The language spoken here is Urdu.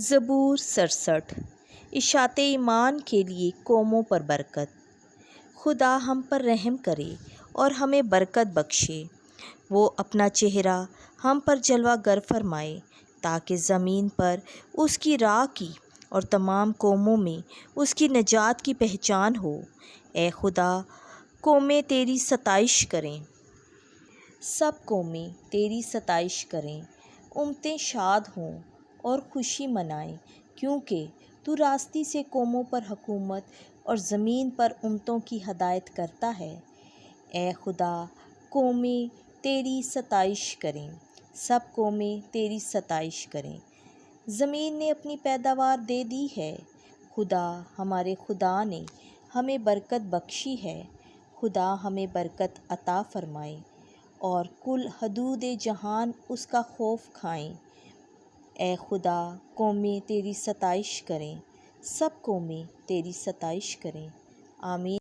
زبور 67 اشاعت ایمان کے لیے قوموں پر برکت۔ خدا ہم پر رحم کرے اور ہمیں برکت بخشے، وہ اپنا چہرہ ہم پر جلوہ گر فرمائے تاکہ زمین پر اس کی راہ کی اور تمام قوموں میں اس کی نجات کی پہچان ہو۔ اے خدا، قومیں تیری ستائش کریں، سب قومیں تیری ستائش کریں، امتیں شاد ہوں اور خوشی منائیں، کیونکہ تو راستی سے قوموں پر حکومت اور زمین پر امتوں کی ہدایت کرتا ہے۔ اے خدا، قومیں تیری ستائش کریں، سب قومیں تیری ستائش کریں۔ زمین نے اپنی پیداوار دے دی ہے، خدا ہمارے خدا نے ہمیں برکت بخشی ہے۔ خدا ہمیں برکت عطا فرمائے اور کل حدود جہان اس کا خوف کھائیں۔ اے خدا، قومیں تیری ستائش کریں، سب قومیں تیری ستائش کریں۔ آمین۔